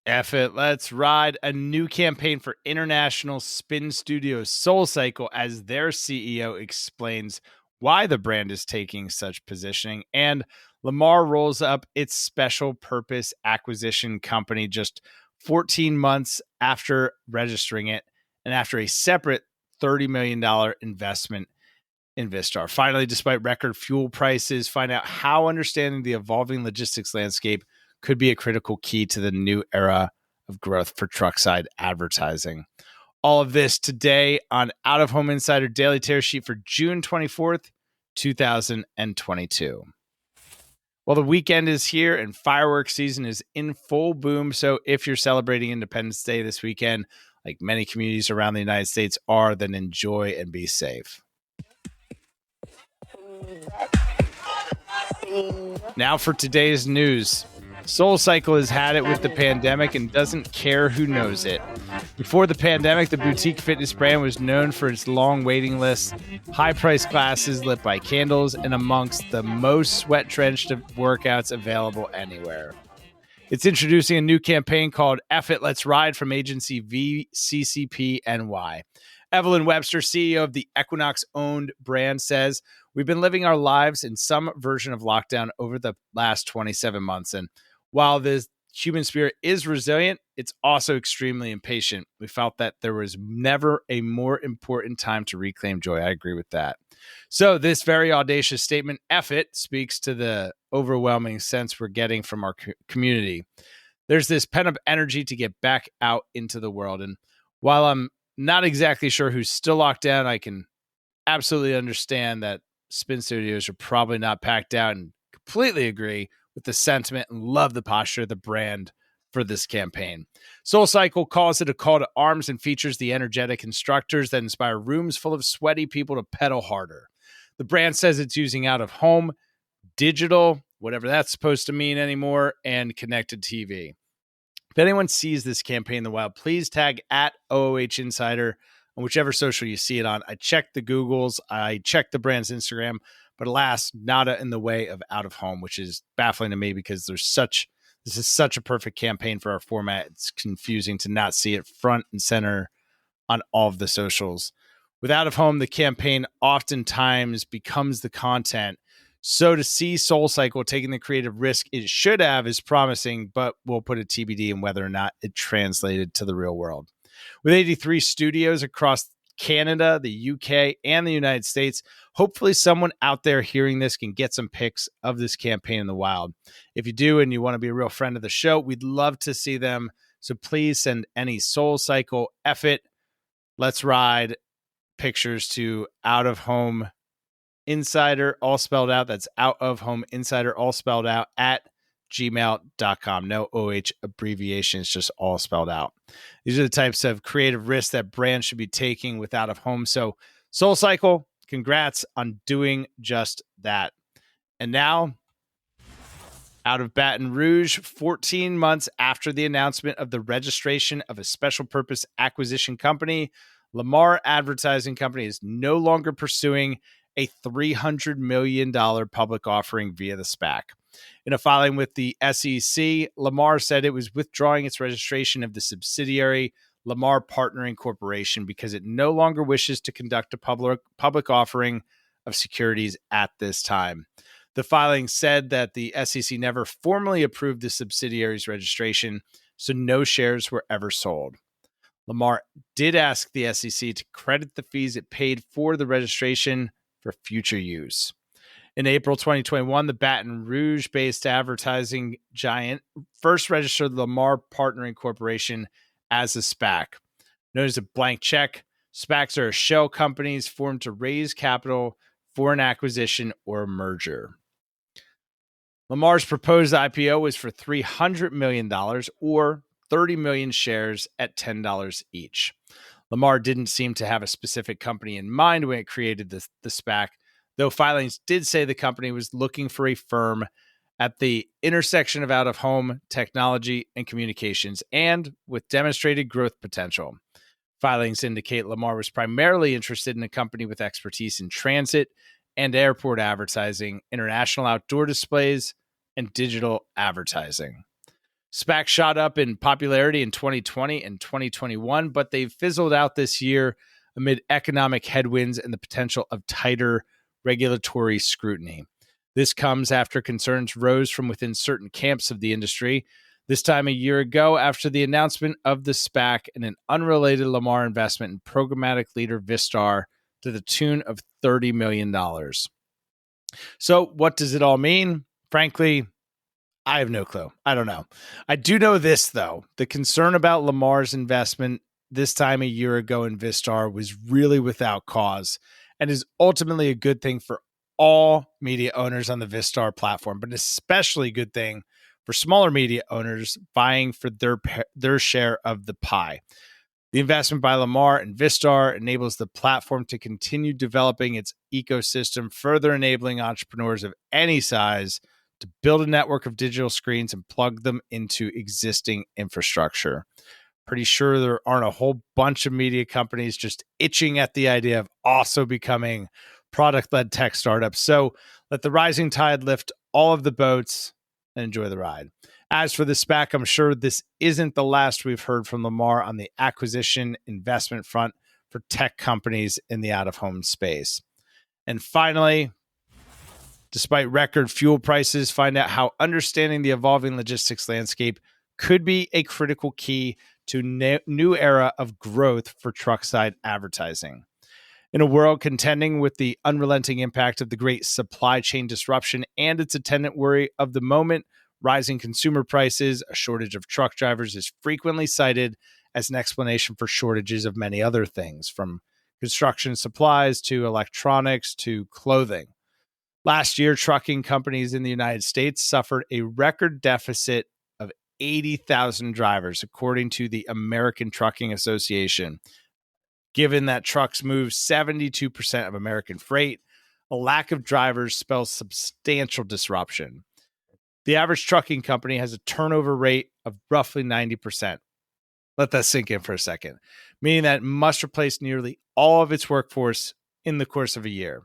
F it, let's ride. A new campaign for international spin studio SoulCycle as their CEO explains why the brand is taking such positioning. And Lamar rolls up its special purpose acquisition company just 14 months after registering it and after a separate $30 million investment in Vistar. Finally, despite record fuel prices, find out how understanding the evolving logistics landscape could be a critical key to the new era of growth for truckside advertising. All of this today on Out of Home Insider Daily Tear Sheet for June 24th, 2022. Well, the weekend is here and fireworks season is in full boom. So if you're celebrating Independence Day this weekend, like many communities around the United States are, then enjoy and be safe. Now for today's news. SoulCycle has had it with the pandemic and doesn't care who knows it. Before the pandemic, the boutique fitness brand was known for its long waiting lists, high-priced classes lit by candles, and amongst the most sweat-drenched workouts available anywhere. It's introducing a new campaign called F It, Let's Ride from agency VCCP NY. Evelyn Webster, CEO of the Equinox-owned brand, says, "We've been living our lives in some version of lockdown over the last 27 months. And while the human spirit is resilient, it's also extremely impatient. We felt that there was never a more important time to reclaim joy." I agree with that. So this very audacious statement, F it, speaks to the overwhelming sense we're getting from our community. There's this pent-up energy to get back out into the world. And while I'm not exactly sure who's still locked down, I can absolutely understand that spin studios are probably not packed out, and completely agree with the sentiment and love the posture of the brand for this campaign. SoulCycle calls it a call to arms and features the energetic instructors that inspire rooms full of sweaty people to pedal harder. The brand says it's using out of home, digital, whatever that's supposed to mean anymore, and connected TV. If anyone sees this campaign in the wild, please tag at OOH Insider on whichever social you see it on. I checked the Googles, I checked the brand's Instagram, but alas, nada in the way of out of home, which is baffling to me because this is such a perfect campaign for our format. It's confusing to not see it front and center on all of the socials. With out of home, the campaign oftentimes becomes the content. So to see SoulCycle taking the creative risk it should have is promising, but we'll put a TBD in whether or not it translated to the real world. With 83 studios across Canada, the UK, and the United States, hopefully someone out there hearing this can get some pics of this campaign in the wild. If you do and you want to be a real friend of the show, we'd love to see them. So please send any SoulCycle F It, Let's Ride pictures to Out of Home Insider, all spelled out. That's Out of Home Insider, all spelled out, at gmail.com. No OH abbreviations, just all spelled out. These are the types of creative risks that brands should be taking with out of home. So SoulCycle, congrats on doing just that. And now, out of Baton Rouge, 14 months after the announcement of the registration of a special purpose acquisition company, Lamar Advertising Company is no longer pursuing a $300 million public offering via the SPAC. In a filing with the SEC, Lamar said it was withdrawing its registration of the subsidiary Lamar Partnering Corporation because it no longer wishes to conduct a public offering of securities at this time. The filing said that the SEC never formally approved the subsidiary's registration, so no shares were ever sold. Lamar did ask the SEC to credit the fees it paid for the registration for future use. In April 2021, the Baton Rouge-based advertising giant first registered the Lamar Partnering Corporation as a SPAC. Known as a blank check, SPACs are shell companies formed to raise capital for an acquisition or a merger. Lamar's proposed IPO was for $300 million or 30 million shares at $10 each. Lamar didn't seem to have a specific company in mind when it created the SPAC, though filings did say the company was looking for a firm at the intersection of out-of-home technology and communications and with demonstrated growth potential. Filings indicate Lamar was primarily interested in a company with expertise in transit and airport advertising, international outdoor displays, and digital advertising. SPAC shot up in popularity in 2020 and 2021, but they've fizzled out this year amid economic headwinds and the potential of tighter regulatory scrutiny. This comes after concerns rose from within certain camps of the industry. This time a year ago, after the announcement of the SPAC and an unrelated Lamar investment in programmatic leader Vistar to the tune of $30 million. So what does it all mean? Frankly, I have no clue. I don't know. I do know this, though. The concern about Lamar's investment this time a year ago in Vistar was really without cause and is ultimately a good thing for all media owners on the Vistar platform, but especially a good thing for smaller media owners vying for their share of the pie. The investment by Lamar and Vistar enables the platform to continue developing its ecosystem, further enabling entrepreneurs of any size to build a network of digital screens and plug them into existing infrastructure. Pretty sure there aren't a whole bunch of media companies just itching at the idea of also becoming product-led tech startups. So let the rising tide lift all of the boats and enjoy the ride. As for the SPAC, I'm sure this isn't the last we've heard from Lamar on the acquisition investment front for tech companies in the out-of-home space. And finally, despite record fuel prices, find out how understanding the evolving logistics landscape could be a critical key to new era of growth for truckside advertising. In a world contending with the unrelenting impact of the great supply chain disruption and its attendant worry of the moment, rising consumer prices, a shortage of truck drivers is frequently cited as an explanation for shortages of many other things, from construction supplies to electronics to clothing. Last year, trucking companies in the United States suffered a record deficit of 80,000 drivers, according to the American Trucking Association. Given that trucks move 72% of American freight, a lack of drivers spells substantial disruption. The average trucking company has a turnover rate of roughly 90%. Let that sink in for a second, meaning that it must replace nearly all of its workforce in the course of a year.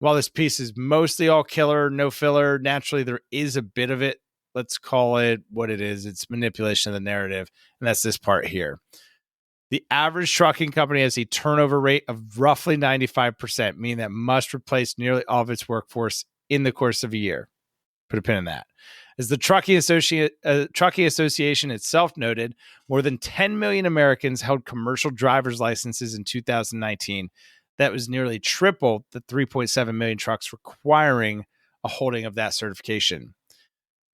While this piece is mostly all killer, no filler, naturally there is a bit of it. Let's call it what it is. It's manipulation of the narrative, and that's this part here. The average trucking company has a turnover rate of roughly 95%, meaning that must replace nearly all of its workforce in the course of a year. Put a pin in that. As the Trucking Association itself noted, more than 10 million Americans held commercial driver's licenses in 2019. That was nearly triple the 3.7 million trucks requiring a holding of that certification.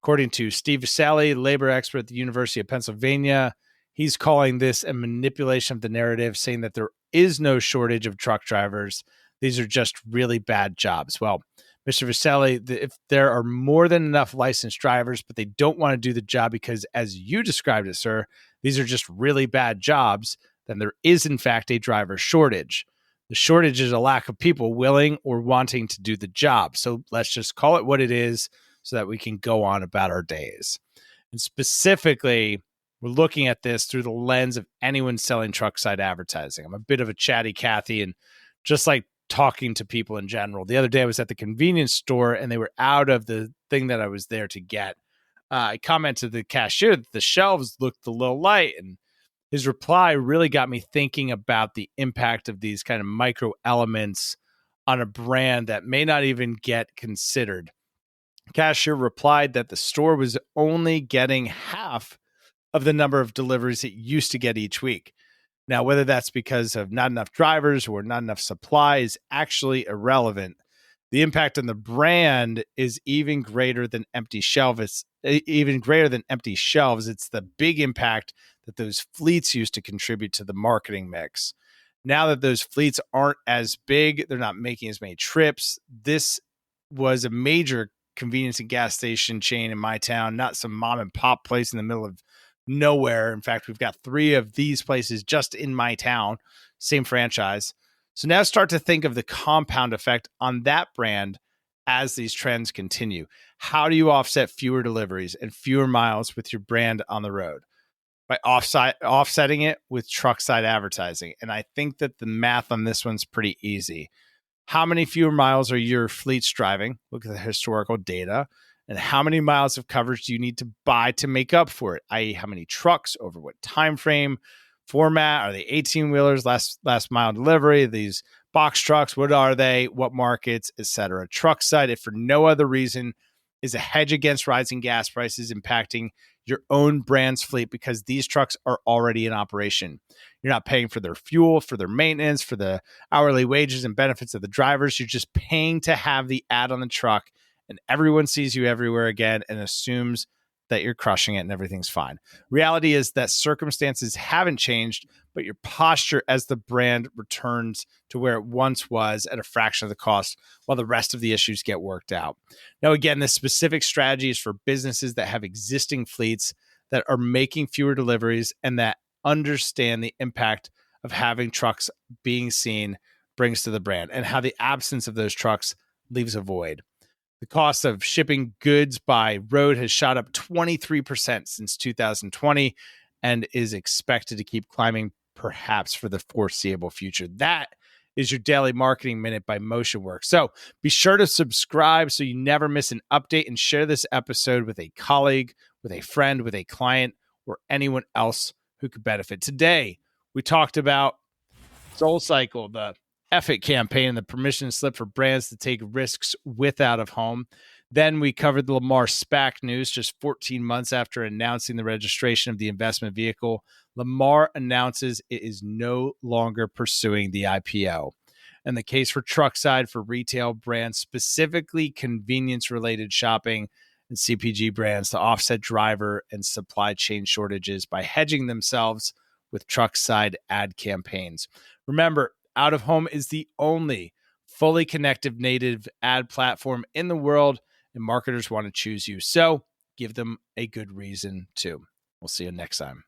According to Steve Vistar, labor expert at the University of Pennsylvania, he's calling this a manipulation of the narrative, saying that there is no shortage of truck drivers. These are just really bad jobs. Well, Mr. Vistar, if there are more than enough licensed drivers, but they don't want to do the job because, as you described it, sir, these are just really bad jobs, then there is, in fact, a driver shortage. The shortage is a lack of people willing or wanting to do the job. So let's just call it what it is so that we can go on about our days. And specifically, we're looking at this through the lens of anyone selling truckside advertising. I'm a bit of a chatty Cathy, and just like talking to people in general. The other day I was at the convenience store and they were out of the thing that I was there to get. I commented to the cashier that the shelves looked a little light, and his reply really got me thinking about the impact of these kind of micro elements on a brand that may not even get considered. The cashier replied that the store was only getting half of the number of deliveries it used to get each week. Now, whether that's because of not enough drivers or not enough supply is actually irrelevant. The impact on the brand is even greater than empty shelves. It's the big impact that those fleets used to contribute to the marketing mix. Now that those fleets aren't as big, they're not making as many trips. This was a major convenience and gas station chain in my town, not some mom and pop place in the middle of nowhere. In fact, we've got 3 of these places just in my town, same franchise. So now start to think of the compound effect on that brand as these trends continue. How do you offset fewer deliveries and fewer miles with your brand on the road? By offsetting it with truckside advertising. And I think that the math on this one's pretty easy. How many fewer miles are your fleets driving? Look at the historical data. And how many miles of coverage do you need to buy to make up for it? I.e., how many trucks, over what time frame, format? Are they 18-wheelers, last mile delivery? These box trucks, what are they? What markets, etc. Truck side, if for no other reason, is a hedge against rising gas prices impacting your own brand's fleet, because these trucks are already in operation. You're not paying for their fuel, for their maintenance, for the hourly wages and benefits of the drivers. You're just paying to have the ad on the truck, and everyone sees you everywhere again and assumes that you're crushing it and everything's fine. Reality is that circumstances haven't changed, but your posture as the brand returns to where it once was at a fraction of the cost, while the rest of the issues get worked out. Now, again, this specific strategy is for businesses that have existing fleets that are making fewer deliveries and that understand the impact of having trucks being seen brings to the brand, and how the absence of those trucks leaves a void. The cost of shipping goods by road has shot up 23% since 2020 and is expected to keep climbing, perhaps for the foreseeable future. That is your daily marketing minute by MotionWorks. So be sure to subscribe so you never miss an update, and share this episode with a colleague, with a friend, with a client, or anyone else who could benefit. Today, we talked about SoulCycle, the F It campaign, and the permission slip for brands to take risks with out of home. Then we covered the Lamar SPAC news. Just 14 months after announcing the registration of the investment vehicle, Lamar announces it is no longer pursuing the IPO. And the case for truckside for retail brands, specifically convenience-related shopping and CPG brands, to offset driver and supply chain shortages by hedging themselves with truckside ad campaigns. Remember, Out of Home is the only fully connected native ad platform in the world, and marketers want to choose you. So give them a good reason to. We'll see you next time.